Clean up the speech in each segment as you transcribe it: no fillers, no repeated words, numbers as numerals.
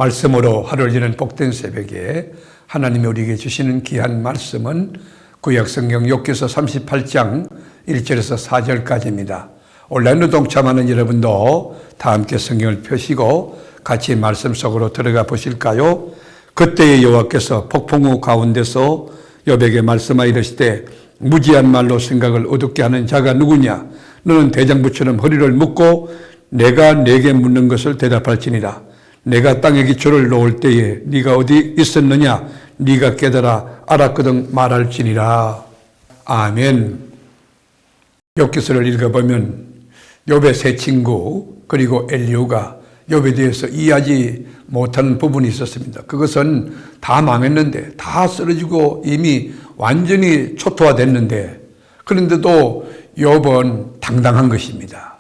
말씀으로 하루를 여는 복된 새벽에 하나님이 우리에게 주시는 귀한 말씀은 구약성경 욥기서 38장 1절에서 4절까지입니다. 온라인으로 동참하는 여러분도 다 함께 성경을 펴시고 같이 말씀 속으로 들어가 보실까요? 그때의 여호와께서 폭풍우 가운데서 욥에게 말씀하여 이르시되 무지한 말로 생각을 어둡게 하는 자가 누구냐? 너는 대장부처럼 허리를 묶고 내가 네게 묻는 것을 대답할지니라. 내가 땅에 기초를 놓을 때에 네가 어디 있었느냐? 네가 깨달아 알았거든 말할지니라. 아멘. 욥기서를 읽어보면 욥의 세 친구 그리고 엘리후가 욥에 대해서 이해하지 못하는 부분이 있었습니다. 그것은 다 망했는데, 다 쓰러지고 이미 완전히 초토화됐는데, 그런데도 욥은 당당한 것입니다.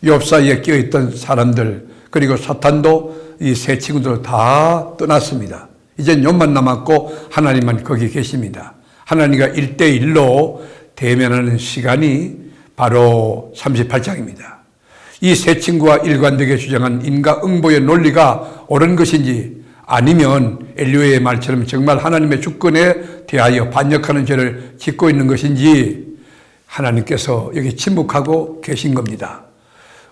욥 사이에 껴있던 사람들 그리고 사탄도 이 세 친구들 다 떠났습니다. 이젠 욥만 남았고 하나님만 거기 계십니다. 하나님과 1대1로 대면하는 시간이 바로 38장입니다. 이 세 친구와 일관되게 주장한 인과응보의 논리가 옳은 것인지, 아니면 엘리후의 말처럼 정말 하나님의 주권에 대하여 반역하는 죄를 짓고 있는 것인지 하나님께서 여기 침묵하고 계신 겁니다.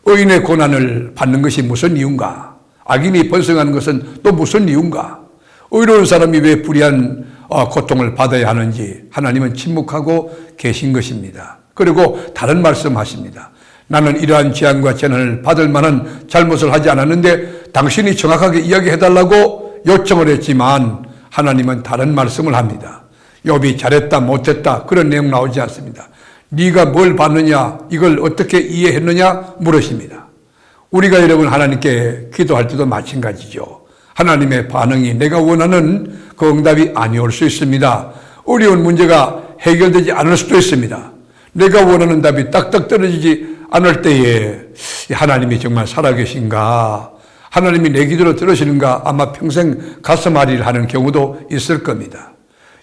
의인의 고난을 받는 것이 무슨 이유인가? 악인이 번성하는 것은 또 무슨 이유인가? 의로운 사람이 왜 불의한 고통을 받아야 하는지 하나님은 침묵하고 계신 것입니다. 그리고 다른 말씀하십니다. 나는 이러한 재앙과 재난을 받을 만한 잘못을 하지 않았는데 당신이 정확하게 이야기해달라고 요청을 했지만 하나님은 다른 말씀을 합니다. 욥이 잘했다 못했다 그런 내용 나오지 않습니다. 네가 뭘 봤느냐, 이걸 어떻게 이해했느냐 물으십니다. 우리가 여러분 하나님께 기도할 때도 마찬가지죠. 하나님의 반응이 내가 원하는 그 응답이 아니올 수 있습니다. 어려운 문제가 해결되지 않을 수도 있습니다. 내가 원하는 답이 딱딱 떨어지지 않을 때에 하나님이 정말 살아계신가, 하나님이 내 기도를 들으시는가, 아마 평생 가슴앓이를 하는 경우도 있을 겁니다.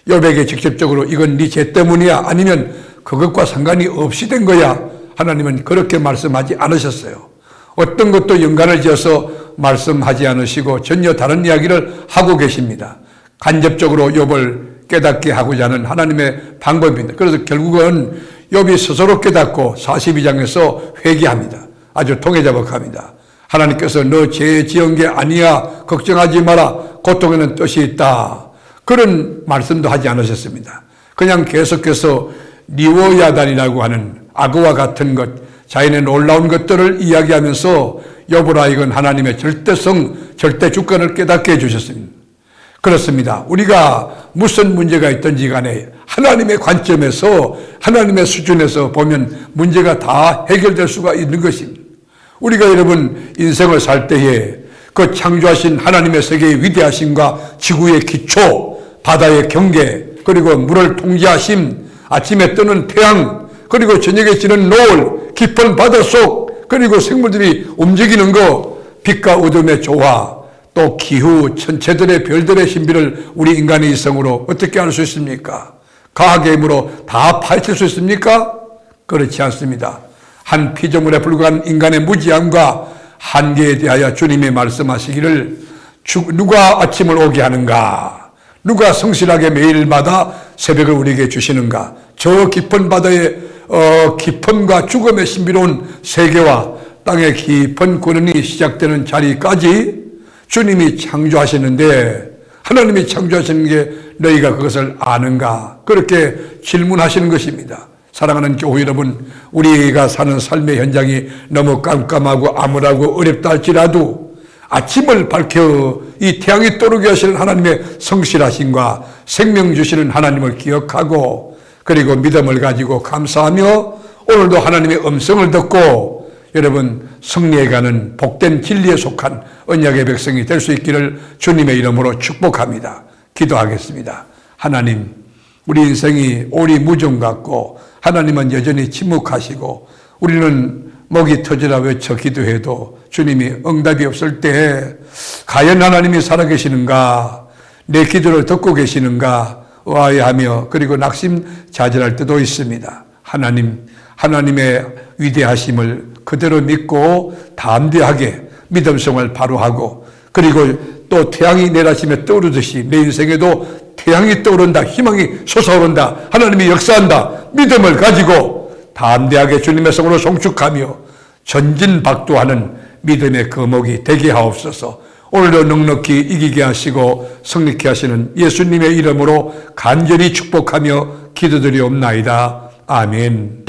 욥에게 직접적으로 이건 네 죄 때문이야, 아니면 그것과 상관이 없이 된 거야, 하나님은 그렇게 말씀하지 않으셨어요. 어떤 것도 연관을 지어서 말씀하지 않으시고 전혀 다른 이야기를 하고 계십니다. 간접적으로 욥을 깨닫게 하고자 하는 하나님의 방법입니다. 그래서 결국은 욥이 스스로 깨닫고 42장에서 회개합니다. 아주 통해자복합니다. 하나님께서 너 죄 지은 게 아니야, 걱정하지 마라, 고통에는 뜻이 있다, 그런 말씀도 하지 않으셨습니다. 그냥 계속해서 리워야단이라고 하는 악어와 같은 것, 자연의 놀라운 것들을 이야기하면서 욥을 하여금 하나님의 절대성, 절대 주권을 깨닫게 해주셨습니다. 그렇습니다. 우리가 무슨 문제가 있든지 간에 하나님의 관점에서, 하나님의 수준에서 보면 문제가 다 해결될 수가 있는 것입니다. 우리가 여러분 인생을 살 때에 그 창조하신 하나님의 세계의 위대하심과 지구의 기초, 바다의 경계, 그리고 물을 통제하심, 아침에 뜨는 태양, 그리고 저녁에 지는 노을, 깊은 바닷속, 그리고 생물들이 움직이는 거, 빛과 어둠의 조화, 또 기후, 천체들의 별들의 신비를 우리 인간의 이성으로 어떻게 알 수 있습니까? 과학의 힘으로 다 파헤칠 수 있습니까? 그렇지 않습니다. 한 피조물에 불과한 인간의 무지함과 한계에 대하여 주님이 말씀하시기를 누가 아침을 오게 하는가? 누가 성실하게 매일마다 새벽을 우리에게 주시는가? 저 깊은 바다의 깊음과 죽음의 신비로운 세계와 땅의 깊은 구원이 시작되는 자리까지 주님이 창조하시는데, 하나님이 창조하시는 게 너희가 그것을 아는가? 그렇게 질문하시는 것입니다. 사랑하는 교회 여러분, 우리가 사는 삶의 현장이 너무 깜깜하고 암울하고 어렵다 할지라도 아침을 밝혀 이 태양이 떠오르게 하시는 하나님의 성실하심과 생명 주시는 하나님을 기억하고, 그리고 믿음을 가지고 감사하며 오늘도 하나님의 음성을 듣고 여러분 승리해가는 복된 진리에 속한 언약의 백성이 될 수 있기를 주님의 이름으로 축복합니다. 기도하겠습니다. 하나님, 우리 인생이 오리무중 같고 하나님은 여전히 침묵하시고 우리는 목이 터지라 외쳐 기도해도 주님이 응답이 없을 때 과연 하나님이 살아계시는가, 내 기도를 듣고 계시는가 의아해하며 그리고 낙심자절할 때도 있습니다. 하나님의 위대하심을 그대로 믿고 담대하게 믿음성을 바로 하고, 그리고 또 또 태양이 내일 아침에 떠오르듯이 내 인생에도 태양이 떠오른다, 희망이 솟아오른다, 하나님이 역사한다, 믿음을 가지고 담대하게 주님의 성으로 송축하며 전진박두하는 믿음의 거목이 되게 하옵소서. 오늘도 넉넉히 이기게 하시고 승리케 하시는 예수님의 이름으로 간절히 축복하며 기도드리옵나이다. 아멘.